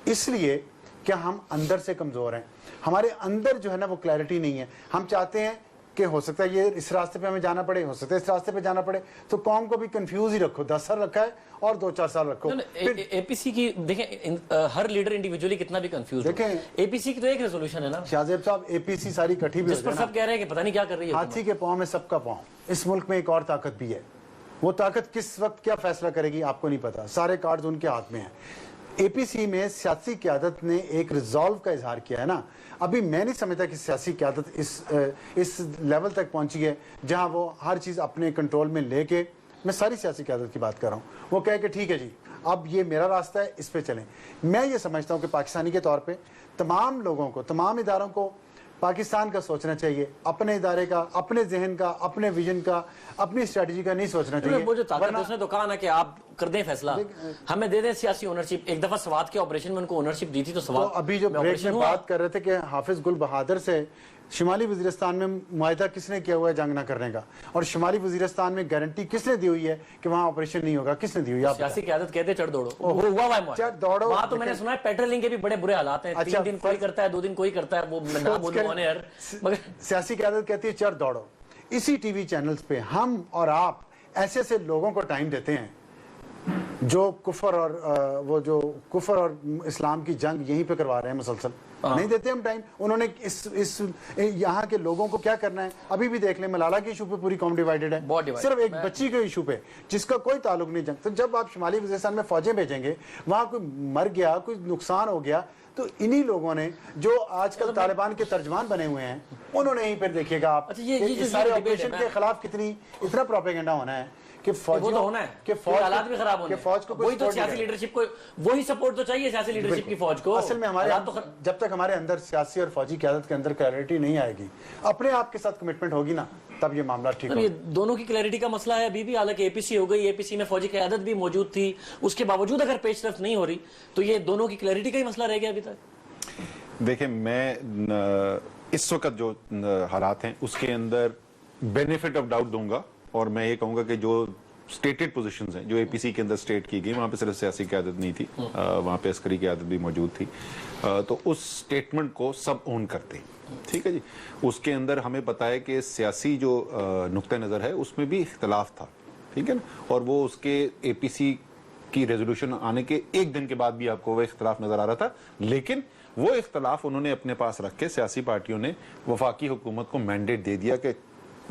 اس لیے کہ ہم اندر سے کمزور ہیں. ہمارے اندر جو ہے نا وہ کلیئرٹی نہیں ہے. ہم چاہتے ہیں کہ ہو سکتا ہے یہ اس راستے پہ ہمیں جانا پڑے, ہو سکتا ہے اس راستے پہ جانا پڑے, تو قوم کو بھی کنفیوز ہی رکھو. 10 سال رکھا ہے اور 2-4 سال رکھو. اے پی سی کی دیکھیں, ہر لیڈر انڈیویجولی کتنا بھی کنفیوز ہو, اے پی سی کی تو ایک ریزولوشن ہے نا شاہ زیب صاحب. اے پی سی ساری کٹھی بھی, جس پر سب کہہ رہے ہیں کہ پتہ نہیں کیا کر رہی ہے. ہاتھی کے پاؤں میں سب کا پاؤں. اس ملک میں ایک اور طاقت بھی ہے, وہ طاقت کس وقت کیا فیصلہ کرے گی آپ کو نہیں پتا, سارے کارڈز ان کے ہاتھ میں ہیں. اے پی سی میں سیاسی قیادت نے ایک ریزالو کا اظہار کیا ہے نا. ابھی میں نہیں سمجھتا کہ سیاسی قیادت اس لیول تک پہنچی ہے جہاں وہ ہر چیز اپنے کنٹرول میں لے کے, میں ساری سیاسی قیادت کی بات کر رہا ہوں, وہ کہے کہ ٹھیک ہے جی اب یہ میرا راستہ ہے, اس پہ چلیں. میں یہ سمجھتا ہوں کہ پاکستانی کے طور پہ تمام لوگوں کو, تمام اداروں کو پاکستان کا سوچنا چاہیے, اپنے ادارے کا, اپنے ذہن کا, اپنے ویژن کا, اپنی اسٹریٹجی کا نہیں سوچنا چاہیے. وہ جو طاقت اس نے تو کہا نا کہ آپ کر دیں فیصلہ, ہمیں دے دیں سیاسی اونرشپ. ایک دفعہ سوات کے آپریشن میں ان کو اونرشپ دی تھی, تو سوات ابھی جو بریک میں بات کر رہے تھے کہ حافظ گل بہادر سے شمالی وزیرستان میں معاہدہ کس نے کیا ہوا ہے جنگ نہ کرنے کا, اور شمالی وزیرستان میں گارنٹی کس نے دی ہوئی ہے کہ وہاں آپریشن نہیں ہوگا, کس نے دی ہوئی ہے؟ سیاسی قیادت کہتے چڑھ دوڑو, چڑھ دوڑو. وہاں تو میں نے سنا ہے پیٹرولنگ کے بھی بڑے برے حالات ہیں, 3 دن کوئی کرتا ہے, 2 دن کوئی کرتا ہے, وہ نہ بولوں آن ایئر. سیاسی قیادت کہتی ہے چڑھ دوڑو. اسی ٹی وی چینلز پہ ہم اور آپ ایسے ایسے لوگوں کو ٹائم دیتے ہیں جو کفر اور وہ جو کفر اور اسلام کی جنگ یہیں پہ کروا رہے ہیں مسلسل, نہیں دیتے ہم ٹائم. انہوں نے اس یہاں کے لوگوں کو کیا کرنا ہے, ابھی بھی دیکھ لیں ملالہ کے ایشو پہ پوری قوم ڈیوائیڈڈ ہے, صرف ایک بچی کے ایشو پہ جس کا کوئی تعلق نہیں جنگ. تو جب آپ شمالی وزیرستان میں فوجیں بھیجیں گے, وہاں کوئی مر گیا, کوئی نقصان ہو گیا, تو انہی لوگوں نے جو آج کل طالبان کے ترجمان بنے ہوئے ہیں, انہوں نے یہیں پہ دیکھیے گا آپ یہ سارے آپریشن کے خلاف اتنا پروپیگنڈا ہونا ہے کہ فوج حالات بھی خراب ہونے ہیں. وہی تو سیاسی لیڈرشپ کو وہی سپورٹ تو چاہیے سیاسی لیڈرشپ کی فوج کو. اصل میں ہمارے جب تک ہمارے اندر سیاسی اور فوجی قیادت کے اندر کلیئرٹی نہیں آئے گی, اپنے آپ کے ساتھ کمٹمنٹ ہوگی نا, تب یہ معاملہ ٹھیک ہوگا. یہ دونوں کی کلیئرٹی کا مسئلہ ہے ابھی بھی, حالانکہ اے پی سی ہو گئی, اے پی سی میں فوجی قیادت بھی موجود تھی, اس کے باوجود اگر پیش رفت نہیں ہو رہی تو یہ دونوں کی کلیئرٹی کا ہی مسئلہ رہ گیا ابھی تک. دیکھیں, میں اس وقت جو حالات ہیں اس کے اندر بینیفٹ آف ڈاؤٹ دوں گا, اور میں یہ کہوں گا کہ جو سٹیٹڈ پوزیشنز ہیں جو اے پی سی کے اندر سٹیٹ کی گئی, وہاں پہ صرف سیاسی قیادت نہیں تھی, وہاں پہ عسکری قیادت بھی موجود تھی, تو اس سٹیٹمنٹ کو سب اون کرتے ہیں. ٹھیک ہے جی, اس کے اندر ہمیں پتا ہے کہ سیاسی جو نقطہ نظر ہے اس میں بھی اختلاف تھا, ٹھیک ہے نا, اور وہ اس کے اے پی سی کی ریزولوشن آنے کے ایک دن کے بعد بھی آپ کو وہ اختلاف نظر آ رہا تھا, لیکن وہ اختلاف انہوں نے اپنے پاس رکھ کے سیاسی پارٹیوں نے وفاقی حکومت کو مینڈیٹ دے دیا کہ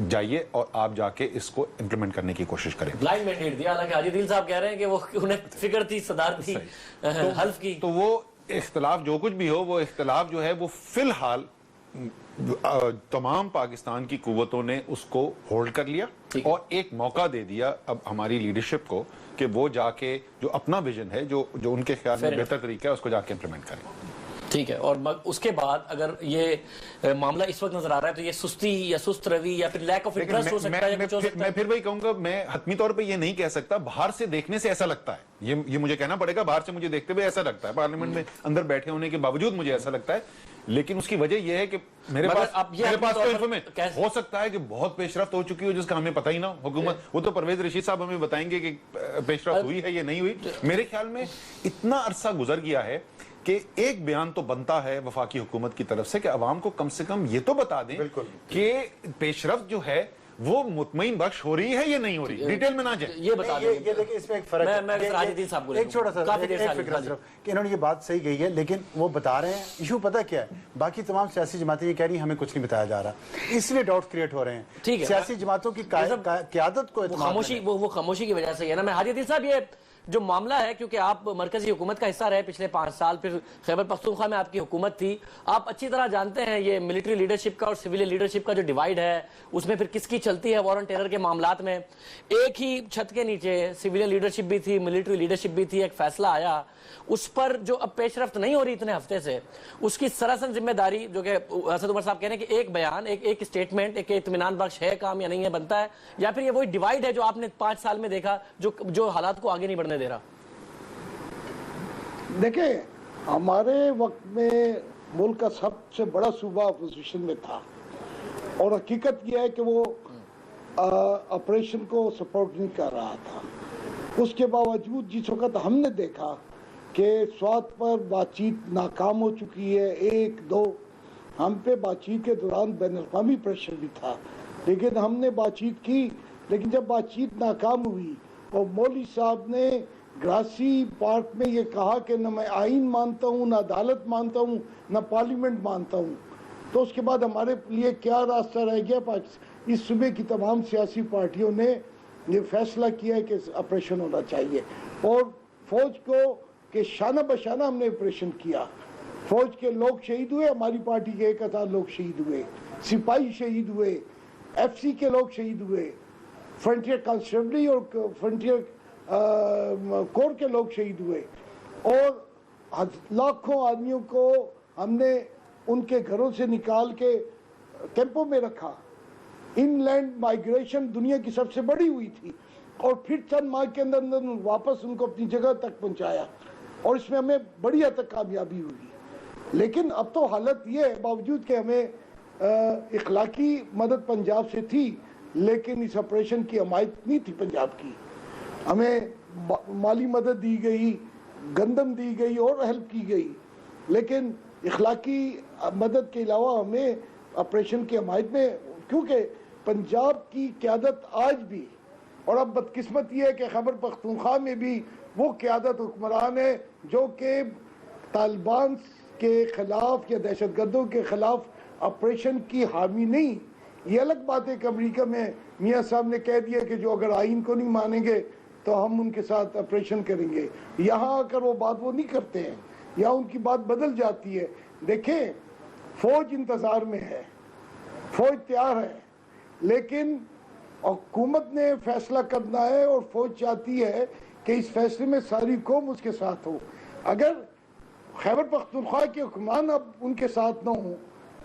جائیے اور آپ جا کے اس کو امپلیمنٹ کرنے کی کوشش کریں. بلائنڈ مینڈیٹ دیا, حالانکہ حاجی دل صاحب کہہ رہے ہیں کہ وہ انہیں فکر تھی, صدارت تھی, حلف کی. تو وہ اختلاف جو کچھ بھی ہو, وہ اختلاف جو ہے وہ فی الحال تمام پاکستان کی قوتوں نے اس کو ہولڈ کر لیا اور ایک موقع دے دیا اب ہماری لیڈرشپ کو کہ وہ جا کے جو اپنا ویژن ہے, جو ان کے خیال میں بہتر طریقہ ہے, اس کو جا کے امپلیمنٹ کریں. ٹھیک ہے, اور اس کے بعد اگر یہ معاملہ اس وقت نظر آ رہا ہے تو یہ سستی یا سست روی یا پھر لیک آف انٹرسٹ ہو سکتا ہے, یا کچھ ہو سکتا ہے. میں پھر وہی کہوں گا, میں حتمی طور پہ یہ نہیں کہہ سکتا, باہر سے دیکھنے سے ایسا لگتا ہے, یہ مجھے کہنا پڑے گا, باہر سے مجھے دیکھتے ہوئے ایسا لگتا ہے, پارلیمنٹ میں اندر بیٹھے ہونے کے باوجود مجھے ایسا لگتا ہے, لیکن اس کی وجہ یہ ہے کہ میرے پاس تو انفارمیشن ہو سکتا ہے کہ بہت پیش رفت ہو چکی ہو جس کا ہمیں پتہ ہی نہ ہو. حکومت, وہ تو پرویز رشید صاحب ہمیں بتائیں گے کہ پیش رفت ہوئی ہے یا نہیں ہوئی. میرے خیال میں اتنا عرصہ گزر گیا ہے کہ ایک بیان تو بنتا ہے وفاقی حکومت کی طرف سے کہ عوام کو کم سے کم یہ تو بتا دیں کہ پیش رفت جو ہے وہ مطمئن بخش ہو رہی ہے یا نہیں ہو رہی, ڈیٹیل میں نہ جائیں. یہ بتا دیں. یہ دیکھیں اس میں ایک فرق ہے, ایک چھوٹا سا فکر صرف کہ انہوں نے یہ بات صحیح کہی ہے, لیکن وہ بتا رہے ہیں ایشو پتہ کیا ہے, باقی تمام سیاسی جماعتیں یہ کہہ رہی ہیں ہمیں کچھ نہیں بتایا جا رہا, اس لیے ڈاؤٹ کریٹ ہو رہے ہیں. سیاسی جماعتوں کی قیادت کو وہ خاموشی کی وجہ سے ہے نا. میں حاجی عدیل صاحب, یہ جو معاملہ ہے, کیونکہ آپ مرکزی حکومت کا حصہ رہے پچھلے 5 سال, پھر خیبر پختونخوا میں آپ کی حکومت تھی, آپ اچھی طرح جانتے ہیں یہ ملٹری لیڈرشپ کا اور سویلین لیڈرشپ کا جو ڈیوائیڈ ہے, اس میں پھر کس کی چلتی ہے وار آن ٹیرر کے معاملات میں. ایک ہی چھت کے نیچے سویلین لیڈرشپ بھی تھی, ملٹری لیڈرشپ بھی تھی, ایک فیصلہ آیا, اس پر جو اب پیش رفت نہیں ہو رہی اتنے ہفتے سے, اس کی سراسر ذمہ داری, جو کہ اسد عمر صاحب کہہ رہے ہیں کہ ایک بیان, ایک اسٹیٹمنٹ, ایک اطمینان بخش ہے کام یا نہیں ہے, بنتا ہے, یا پھر یہ وہی ڈیوائیڈ ہے جو آپ نے 5 سال میں دیکھا جو حالات کو آگے نہیں بڑھنے دے رہا. دیکھیں, ہمارے وقت میں ملک کا سب سے بڑا صوبہ اپوزیشن میں تھا, اور حقیقت یہ ہے کہ وہ آپریشن کو سپورٹ نہیں کر رہا تھا. اس کے باوجود جس وقت ہم نے دیکھا کہ سوات پر بات چیت ناکام ہو چکی ہے, 1-2 ہم پہ بات چیت کے دوران بین الاقوامی پریشر بھی تھا, لیکن ہم نے بات چیت کی, لیکن جب بات چیت ناکام ہوئی اور مولوی صاحب نے گراسی پارک میں یہ کہا کہ نہ میں آئین مانتا ہوں, نہ عدالت مانتا ہوں, نہ پارلیمنٹ مانتا ہوں, تو اس کے بعد ہمارے لیے کیا راستہ رہ گیا؟ اس صوبے کی تمام سیاسی پارٹیوں نے یہ فیصلہ کیا ہے کہ آپریشن ہونا چاہیے, اور فوج کو کہ شانہ بشانہ ہم نے آپریشن کیا. فوج کے لوگ شہید ہوئے, ہماری پارٹی کے 1000 لوگ شہید ہوئے, سپاہی شہید ہوئے, ایف سی کے لوگ شہید ہوئے, فرنٹیئر کانسٹیبلی اور فرنٹیئر کور کے لوگ شہید ہوئے, اور لاکھوں آدمیوں کو ہم نے ان کے گھروں سے نکال کے کیمپوں میں رکھا. ان لینڈ مائیگریشن دنیا کی سب سے بڑی ہوئی تھی, اور پھر چند ماہ کے اندر واپس ان کو اپنی جگہ تک پہنچایا, اور اس میں ہمیں بڑی حد تک کامیابی ہوئی. لیکن اب تو حالت یہ ہے, باوجود کہ ہمیں اخلاقی مدد پنجاب سے تھی, لیکن اس آپریشن کی حمایت نہیں تھی پنجاب کی. ہمیں مالی مدد دی گئی, گندم دی گئی اور ہیلپ کی گئی, لیکن اخلاقی مدد کے علاوہ ہمیں آپریشن کی حمایت میں, کیونکہ پنجاب کی قیادت آج بھی اور اب بدقسمت یہ ہے کہ خیبر پختونخوا میں بھی وہ قیادت حکمران ہے جو کہ طالبان کے خلاف یا دہشت گردوں کے خلاف آپریشن کی حامی نہیں. یہ الگ بات ہے کہ امریکہ میں میاں صاحب نے کہہ دیا کہ جو اگر آئین کو نہیں مانیں گے تو ہم ان کے ساتھ آپریشن کریں گے. یہاں آ کر وہ بات وہ نہیں کرتے ہیں, یہاں ان کی بات بدل جاتی ہے. دیکھیں فوج انتظار میں ہے, فوج تیار ہے, لیکن حکومت نے فیصلہ کرنا ہے اور فوج چاہتی ہے کہ اس فیصلے میں ساری قوم اس کے ساتھ ہو. اگر خیبر پختونخوا کے حکمران اب ان کے ساتھ نہ ہوں,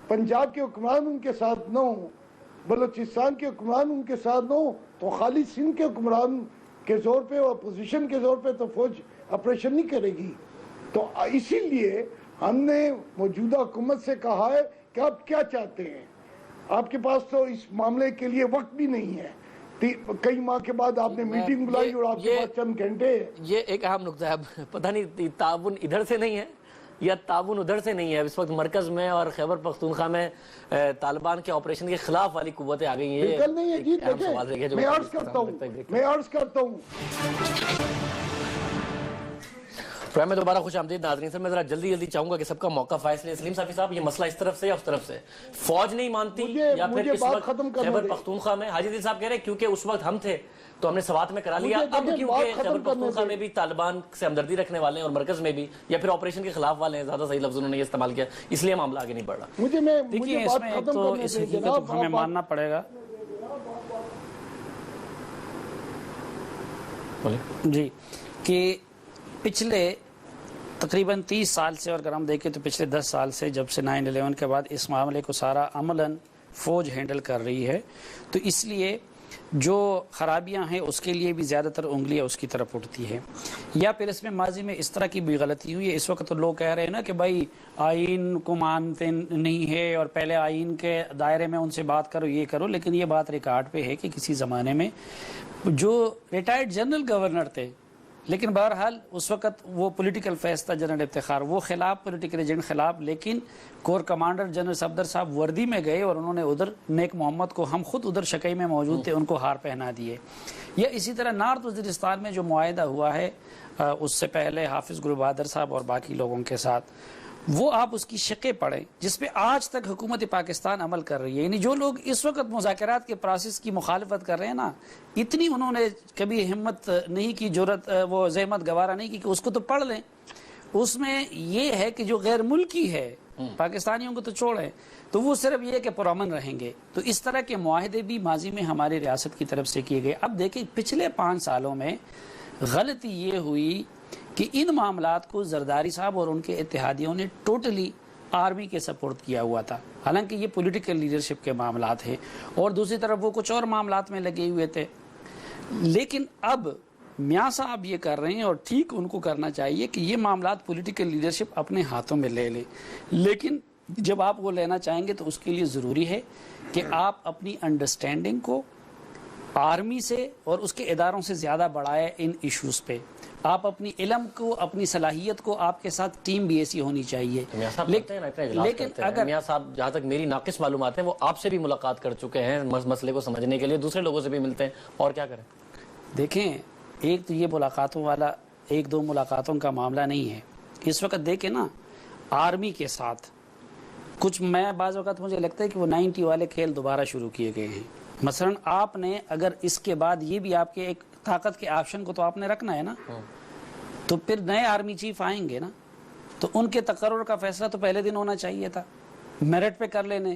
پنجاب کے حکمران ان کے ساتھ نہ ہوں, بلوچستان کے حکمران ان کے ساتھ نہ ہوں, تو خالی سندھ کے حکمران کے زور پہ اور اپوزیشن کے زور پہ تو فوج آپریشن نہیں کرے گی. تو اسی لیے ہم نے موجودہ حکومت سے کہا ہے کہ آپ کیا چاہتے ہیں. آپ کے پاس تو اس معاملے کے لیے وقت بھی نہیں ہے, کئی ماہ کے بعد آپ نے میٹنگ بلائی اور آپ کے پاس چند گھنٹے. یہ ایک اہم نقطہ ہے, پتہ نہیں تعاون ادھر سے نہیں ہے یا تعاون ادھر سے نہیں ہے. اس وقت مرکز میں اور خیبر پختونخوا میں طالبان کے آپریشن کے خلاف والی قوتیں آ گئی ہیں. بالکل نہیں ہے جی. دیکھیں میں عرض کرتا ہوں پروگرام میں دوبارہ خوش آمدید ناظرین. سر میں ذرا جلدی چاہوں گا کہ سب کا موقع فائز لیں. سلیم صافی صاحب, یہ مسئلہ اس طرف سے یا اس طرف سے, فوج نہیں مانتی یا پھر اس وقت خیبر پختونخوا میں حاجی دل صاحب کہہ رہے ہیں کیونکہ اس وقت ہم تھے تو ہم نے سوات میں کرا لیا, اب کیونکہ خیبر پختونخوا میں بھی طالبان سے ہمدردی رکھنے والے ہیں اور مرکز میں بھی, یا پھر آپریشن کے خلاف والے ہیں, زیادہ صحیح لفظ انہوں نے یہ استعمال کیا, اس لیے معاملہ آگے نہیں بڑھ رہا. دیکھیے اس میں ایک تو اس حقیقت کو ہمیں ماننا پڑے گا جی کہ پچھلے تقریباً 30 سال سے, اور اگر ہم دیکھیں تو پچھلے 10 سال سے, جب سے 9/11 کے بعد اس معاملے کو سارا عملاً فوج ہینڈل کر رہی ہے, تو اس لیے جو خرابیاں ہیں اس کے لیے بھی زیادہ تر انگلیاں اس کی طرف اٹھتی ہے. یا پھر اس میں ماضی میں اس طرح کی بھی غلطی ہوئی ہے. اس وقت تو لوگ کہہ رہے ہیں نا کہ بھائی آئین کو مانتے نہیں ہے اور پہلے آئین کے دائرے میں ان سے بات کرو, یہ کرو, لیکن یہ بات ریکارڈ پہ ہے کہ کسی زمانے میں جو ریٹائرڈ جنرل گورنر تھے, لیکن بہرحال اس وقت وہ پولیٹیکل فیس تھا جنرل افتخار, وہ خلاف پولیٹیکل ایجنٹ خلاف, لیکن کور کمانڈر جنرل صفدر صاحب وردی میں گئے اور انہوں نے ادھر نیک محمد کو, ہم خود ادھر شکئی میں موجود تھے, ان کو ہار پہنا دیے. یا اسی طرح نارتھ وزیرستان میں جو معاہدہ ہوا ہے اس سے پہلے حافظ گل بہادر صاحب اور باقی لوگوں کے ساتھ, وہ آپ اس کی شقیں پڑھیں جس پہ آج تک حکومت پاکستان عمل کر رہی ہے. یعنی جو لوگ اس وقت مذاکرات کے پروسیس کی مخالفت کر رہے ہیں نا, اتنی انہوں نے کبھی ہمت نہیں کی, جرت وہ زحمت گوارا نہیں کی کہ اس کو تو پڑھ لیں. اس میں یہ ہے کہ جو غیر ملکی ہے, پاکستانیوں کو تو چھوڑیں, تو وہ صرف یہ کہ پرامن رہیں گے. تو اس طرح کے معاہدے بھی ماضی میں ہماری ریاست کی طرف سے کیے گئے. اب دیکھیں پچھلے 5 سالوں میں غلطی یہ ہوئی کہ ان معاملات کو زرداری صاحب اور ان کے اتحادیوں نے ٹوٹلی آرمی کے سپورٹ کیا ہوا تھا, حالانکہ یہ پولیٹیکل لیڈرشپ کے معاملات ہیں, اور دوسری طرف وہ کچھ اور معاملات میں لگے ہوئے تھے. لیکن اب میاں صاحب یہ کر رہے ہیں, اور ٹھیک ان کو کرنا چاہیے کہ یہ معاملات پولیٹیکل لیڈرشپ اپنے ہاتھوں میں لے لیں, لیکن جب آپ وہ لینا چاہیں گے تو اس کے لیے ضروری ہے کہ آپ اپنی انڈرسٹینڈنگ کو آرمی سے اور اس کے اداروں سے زیادہ بڑھائیں ان ایشوز پہ. آپ اپنی علم کو, اپنی صلاحیت کو, آپ کے ساتھ ٹیم بھی ایسی ہونی چاہیے. لیکن اگر میاں صاحب, جہاں تک میری ناقص معلومات ہیں, وہ آپ سے بھی ملاقات کر چکے ہیں مسئلے کو سمجھنے کے لیے, دوسرے لوگوں سے بھی ملتے ہیں, اور کیا کریں؟ دیکھیں ایک تو یہ ملاقاتوں والا 1-2 ملاقاتوں کا معاملہ نہیں ہے. اس وقت دیکھیں نا آرمی کے ساتھ کچھ, میں بعض اوقات مجھے لگتا ہے کہ وہ 90 والے کھیل دوبارہ شروع کیے گئے ہیں. مثلا آپ نے اگر اس کے بعد یہ بھی آپ کے ایک طاقت کے آپشن کو تو آپ نے رکھنا ہے نا, تو پھر نئے آرمی چیف آئیں گے نا, تو ان کے تقرر کا فیصلہ تو پہلے دن ہونا چاہیے تھا, میرٹ پہ کر لینے.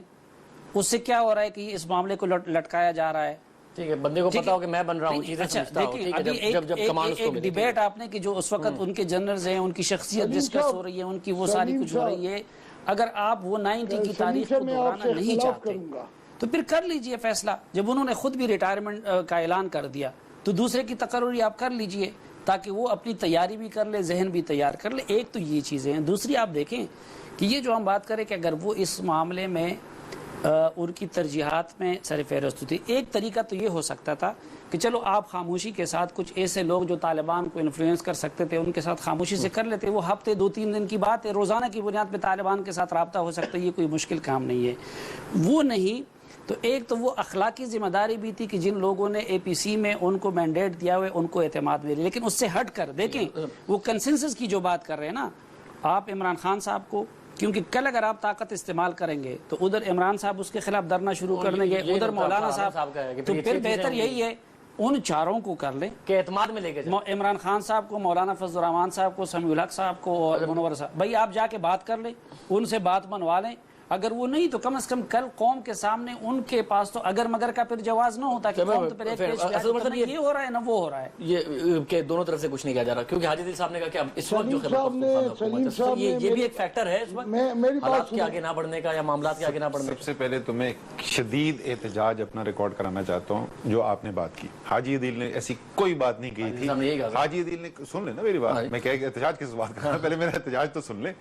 اس سے کیا ہو رہا ہے کہ اس معاملے کو لٹکایا جا رہا ہے. ٹھیک ہے, بندے کو پتا ہو کہ میں بن رہا ہوں, چیزیں سمجھتا ہوں. ایک ڈیبیٹ آپ نے کہ جو اس وقت ان کے جنرلز ہیں, ان کی شخصیت ڈسکس ہو رہی ہے, ان کی وہ ساری کچھ ہو رہی ہے. اگر آپ وہ 90 کی تاریخ کو دہرانا نہیں چاہتے تو پھر کر لیجئے فیصلہ. جب انہوں نے خود بھی ریٹائرمنٹ کا اعلان کر دیا تو دوسرے کی تقرری آپ کر لیجئے, تاکہ وہ اپنی تیاری بھی کر لے, ذہن بھی تیار کر لے. ایک تو یہ چیزیں ہیں. دوسری آپ دیکھیں کہ یہ جو ہم بات کریں کہ اگر وہ اس معاملے میں ان کی ترجیحات میں سر فہرست تھی, ایک طریقہ تو یہ ہو سکتا تھا کہ چلو آپ خاموشی کے ساتھ کچھ ایسے لوگ جو طالبان کو انفلوئنس کر سکتے تھے ان کے ساتھ خاموشی سے کر لیتے. وہ ہفتے 2-3 دن کی بات ہے, روزانہ کی بنیاد پہ طالبان کے ساتھ رابطہ ہو سکتا ہے, یہ کوئی مشکل کام نہیں ہے. وہ نہیں تو ایک تو وہ اخلاقی ذمہ داری بھی تھی کہ جن لوگوں نے اے پی سی میں ان کو مینڈیٹ دیا ہوئے ان کو اعتماد ملے، لیکن اس سے ہٹ کر دیکھیں وہ کنسنسس کی جو بات کر رہے ہیں نا آپ عمران خان صاحب کو، کیونکہ کل اگر آپ طاقت استعمال کریں گے تو ادھر عمران صاحب اس کے خلاف دھرنا شروع کر دیں گے، ادھر مولانا صاحب، تو پھر بہتر یہی ہے ان چاروں کو کر لیں کہ اعتماد میں لے کے عمران خان صاحب کو، مولانا فضل الرحمان صاحب کو، سمیع الحق صاحب کو اور منور صاحب، بھائی آپ جا کے بات کر لیں، ان سے بات منوا لیں، اگر وہ نہیں تو کم از کم کل قوم کے سامنے ان کے پاس تو اگر مگر کا پھر جواز نہ ہوتا کہ قوم تو پھر ایک پیش یہ ہو رہا ہے نہ وہ ہو رہا ہے، یہ کہ دونوں طرف سے کچھ نہیں کیا جا رہا، کیونکہ حاجی دل صاحب نے کہا کہ اب اس وقت جو خبر یہ بھی ایک فیکٹر ہے اس وقت حالات کے آگے نہ بڑھنے کا یا معاملات کے آگے نہ بڑھنے کا۔ سب سے پہلے تو میں شدید احتجاج اپنا ریکارڈ کرانا چاہتا ہوں جو آپ نے بات کی، حاجی عدیل نے ایسی کوئی بات نہیں کی تھی، حاجی عدیل نے سن لیں نا میری بات، میں کہ احتجاج کس بات کرنا، پہلے میرا احتجاج تو سن لیں۔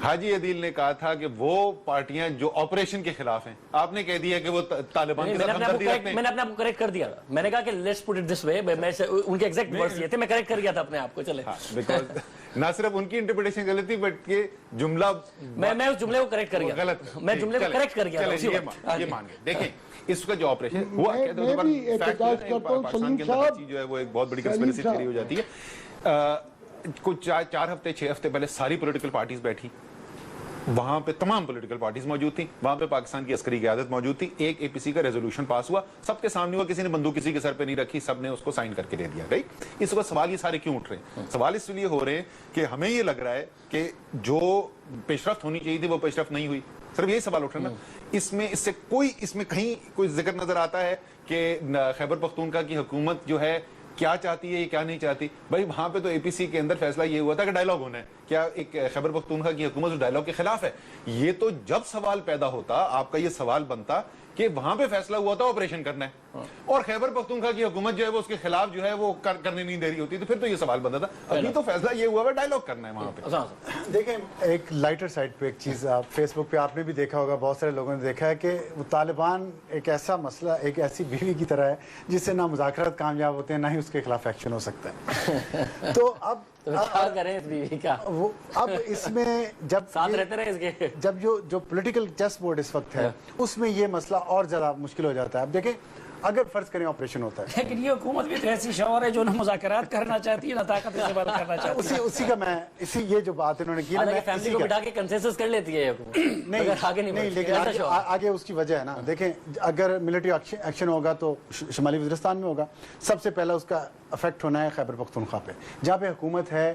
حاجی عدیل نے کہا تھا کہ وہ پارٹیاں جو آپریشن کے خلاف ہیں، آپ نے کہہ دیا کہ وہ طالبان کے ساتھ ہمدردی رکھتے ہیں۔ میں نے اپنے آپ کو کریکٹ کر دیا تھا، میں نے کہا کہ لیٹس پٹ اٹ دس وے، ان کے ایگزیکٹ ورڈز یہ تھے، میں کریکٹ کر گیا تھا اپنے آپ کو، چلے نہ صرف ان کی انٹرپریٹیشن غلط تھی بٹ یہ جملہ میں اس جملے کو کریکٹ کر گیا، غلط، میں جملے کو کریکٹ کر گیا، یہ مان گئے۔ دیکھیں اس کا جو آپریشن ہوا پاکستان کے اندر جو ہے وہ ایک بہت بڑی کنسپیریسی تھیوری ہو جاتی ہے۔ کچھ 4 ہفتے 6 ہفتے پہلے ساری پولیٹیکل پارٹیز بیٹھی، وہاں پہ تمام پولیٹیکل پارٹیز موجود تھیں، وہاں پہ پاکستان کی عسکری قیادت موجود تھی، ایک اے پی سی کا ریزولوشن پاس ہوا، سب کے سامنے ہوا، کسی نے بندوق کسی کے سر پہ نہیں رکھی، سب نے اس کو سائن کر کے دے دیا، رائٹ؟ اس وقت سوال یہ سارے کیوں اٹھ رہے ہیں؟ سوال اس لیے ہو رہے ہیں کہ ہمیں یہ لگ رہا ہے کہ جو پیش رفت ہونی چاہیے تھی وہ پیش رفت نہیں ہوئی، صرف یہی سوال اٹھ رہا ہے نا۔ اس میں کہیں کوئی ذکر نظر آتا ہے کہ خیبر پختونخوا کی حکومت جو ہے کیا چاہتی ہے یہ کیا نہیں چاہتی؟ بھائی وہاں پہ تو اے پی سی کے اندر فیصلہ یہ ہوا تھا کہ ڈائلاگ ہونا ہے، کیا ایک خیبر پختونخوا کی حکومت اس ڈائلاگ کے خلاف ہے؟ یہ تو جب سوال پیدا ہوتا آپ کا یہ سوال بنتا کہ وہاں پہ فیصلہ ہوا تھا آپریشن کرنا ہے اور خیبر پختونخوا کی حکومت جو ہے وہ اس کے خلاف جو ہے وہ کرنے نہیں دے رہی ہوتی، تو پھر تو یہ سوال بنتا تھا، ابھی تو فیصلہ یہ ہوا ہے ڈائلاگ کرنا ہے وہاں پہ۔ دیکھیں ایک لائٹر سائڈ پہ ایک چیز فیس بک پہ آپ نے بھی دیکھا ہوگا، بہت سارے لوگوں نے دیکھا ہے کہ طالبان ایک ایسا مسئلہ، ایک ایسی بیوی کی طرح ہے جس سے نہ مذاکرات کامیاب ہوتے ہیں نہ ہی اس کے خلاف ایکشن ہو سکتا ہے۔ تو اب اس میں جب جو پولیٹیکل چیس بورڈ اس وقت ہے اس میں یہ مسئلہ اور زیادہ مشکل ہو جاتا ہے۔ اب دیکھیں اگر فرض کریں آپریشن ہوتا ہے، لیکن یہ حکومت بھی ایسی شعور ہے جو نہ مذاکرات کرنا چاہتی ہے نہ طاقت استعمال کرنا چاہتی ہے، اسی کا میں یہ جو بات انہوں نے کی نا، فیملی کو بٹھا کے کنسنسس کر لیتی ہے نہیں، لیکن آگے اس کی وجہ ہے نا، دیکھیں اگر ملٹری ایکشن ہوگا تو شمالی وزیرستان میں ہوگا، سب سے پہلا اس کا افیکٹ ہونا ہے خیبر پختونخوا پہ، جہاں پہ حکومت ہے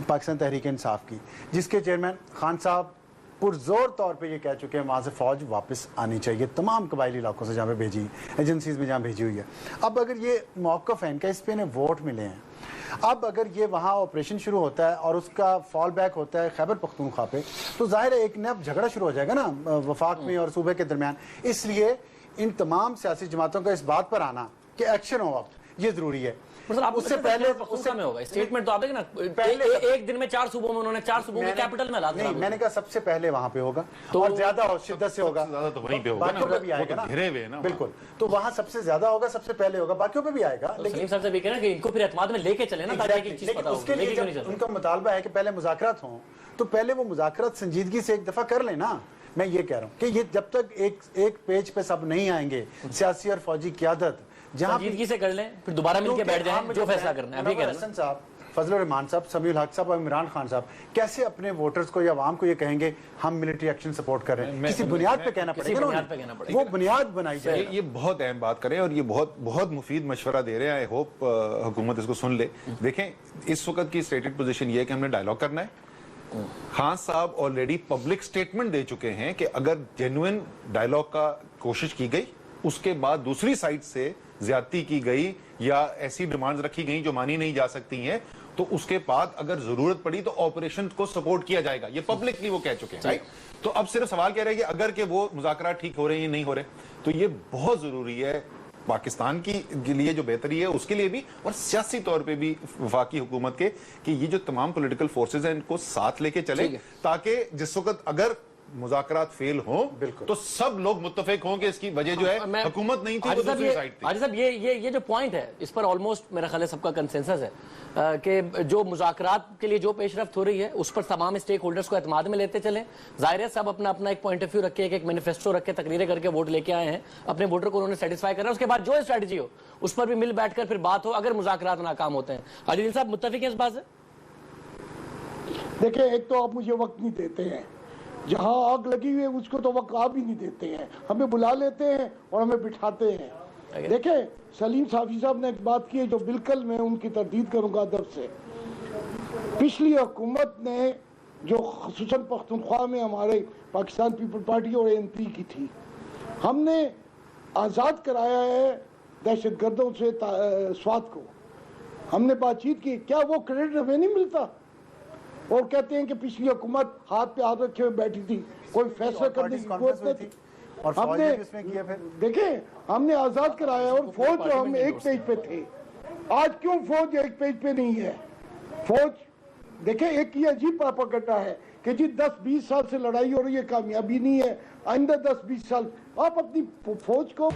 پاکستان تحریک انصاف کی، جس کے چیئرمین خان صاحب پرزور طور پہ یہ کہہ چکے ہیں وہاں سے فوج واپس آنی چاہیے تمام قبائلی علاقوں سے جہاں پہ بھیجی، ایجنسیز میں جہاں بھیجی ہوئی ہے۔ اب اگر یہ موقف ہے ان کا، اس پہ انہیں ووٹ ملے ہیں، اب اگر یہ وہاں آپریشن شروع ہوتا ہے اور اس کا فال بیک ہوتا ہے خیبر پختونخوا پہ، تو ظاہر ہے ایک نیا جھگڑا شروع ہو جائے گا نا وفاق میں اور صوبے کے درمیان۔ اس لیے ان تمام سیاسی جماعتوں کا اس بات پر آنا کہ ایکشن ہو اب یہ ضروری ہے۔ اس سے پہلے میں ہوگا اسٹیٹمنٹ تو آپ دیکھیں نا، ایک دن میں 4 صوبوں میں انہوں نے 4 صوبوں میں کیپٹل میں لا دیا۔ نہیں، میں نے کہا سب سے پہلے وہاں پہ ہوگا اور زیادہ شدت سے ہوگا، باقیوں پہ بھی آئے گا نا، بالکل، تو وہاں سب سے زیادہ ہوگا، سب سے پہلے ہوگا، باقیوں پہ بھی آئے گا۔ لیکن سب سے بھی کہنا کہ ان کو پھر اعتماد میں لے کے چلے نا، تاکہ ایک چیز پتہ ہو، اس کے لیے ان کا مطالبہ ہے کہ پہلے مذاکرات ہوں، تو پہلے وہ مذاکرات سنجیدگی سے ایک دفعہ کر لیں نا۔ میں یہ کہہ رہا ہوں کہ یہ جب تک ایک پیج پہ سب نہیں آئیں گے، سیاسی اور فوجی قیادت جہاں سنجیدگی سے کر لیں، پھر دوبارہ مل کے بیٹھ جائیں، جو فیصلہ کرنا ہے۔ ابھی کہہ رہے ہیں صاحب، فضل الرحمان صاحب، سمیع الحق صاحب اور عمران خان صاحب کیسے اپنے ووٹرز کو یا عوام کو یہ کہیں گے ہم ملٹری ایکشن سپورٹ کر رہے ہیں؟ کسی بنیاد پہ کہنا پڑے گا، وہ بنیاد بنائی جائے۔ یہ بہت اہم بات کریں اور یہ بہت مفید مشورہ دے رہے ہیں، آئی ہوپ حکومت اس کو سن لے۔ دیکھیں اس وقت کی اسٹیٹڈ پوزیشن یہ ہے کہ ہم نے ڈائلاگ کرنا ہے۔ خان صاحب آلریڈی پبلک سٹیٹمنٹ دے چکے ہیں کہ اگر جینوئن ڈائلاگ کا کوشش کی گئی، اس کے بعد دوسری سائڈ سے زیادتی کی گئی یا ایسی ڈیمانڈز رکھی گئی جو مانی نہیں جا سکتی ہیں، تو اس کے بعد اگر ضرورت پڑی تو آپریشن کو سپورٹ کیا جائے گا، یہ پبلکلی وہ کہہ چکے ہیں۔ تو اب صرف سوال کہہ رہے ہیں کہ اگر کہ وہ مذاکرات ٹھیک ہو رہے ہیں یا نہیں ہو رہے، تو یہ بہت ضروری ہے پاکستان کی لیے جو بہتری ہے اس کے لیے بھی، اور سیاسی طور پہ بھی وفاقی حکومت کے، کہ یہ جو تمام پولیٹیکل فورسز ہیں ان کو ساتھ لے کے چلیں، تاکہ جس وقت اگر مذاکرات فیل ہوں تو سب لوگ متفق ہوں کہ اس کی وجہ جو ہے حکومت نہیں تھی، وہ دوسری سائڈ تھی۔ عاجز صاحب یہ جو پوائنٹ ہے اس پر آلموسٹ میرا خیال ہے سب کا کنسنسس ہے کہ جو مذاکرات کے لیے جو پیش رفت ہو رہی ہے اس پر تمام اسٹیک ہولڈرز کو اعتماد میں لیتے چلیں۔ ظاہر ہے سب اپنا ایک پوائنٹ آف ویو رکھے، ایک مینیفیسٹو رکھے، تقریریں کر کے ووٹ لے کے آئے ہیں، اپنے ووٹر کو انہوں نے سیٹسفائی کرنا ہے، اس کے بعد جو اسٹریٹجی ہو اس پر بھی مل بیٹھ کر پھر بات ہو اگر مذاکرات ناکام ہوتے ہیں۔ عاجز صاحب متفق ہیں اس بات سے؟ دیکھیں ایک تو آپ مجھے وقت نہیں دیتے ہیں، جہاں آگ لگی ہوئی ہے اس کو تو وقت آپ ہی نہیں دیتے ہیں، ہمیں بلا لیتے ہیں اور ہمیں بٹھاتے ہیں۔ دیکھیں سلیم صافی صاحب نے ایک بات کی ہے جو بالکل میں ان کی تردید کروں گا ادب سے۔ پچھلی حکومت نے جو خصوصاً پختونخوا میں ہمارے پاکستان پیپل پارٹی اور NP کی تھی، ہم نے آزاد کرایا ہے دہشت گردوں سے سوات کو، ہم نے بات چیت کی، کیا وہ کریڈٹ ہمیں نہیں ملتا؟ اور کہتے ہیں کہ پچھلی حکومت ہاتھ پہ ہاتھ رکھے ہوئے بیٹھی تھی، کوئی فیصلہ کرنے کی قوت نہیں تھی۔ ہم نے دیکھیں ہم نے آزاد کرایا اور فوج جو ہم ایک پیج پہ تھے، آج کیوں فوج ایک پیج پہ نہیں ہے؟ فوج دیکھیں ایک یہ عجیب پراپاگنڈا ہے کہ جی 10-20 سال سے لڑائی ہو رہی ہے، کامیابی نہیں ہے، آئندہ 10-20 سال آپ اپنی فوج کو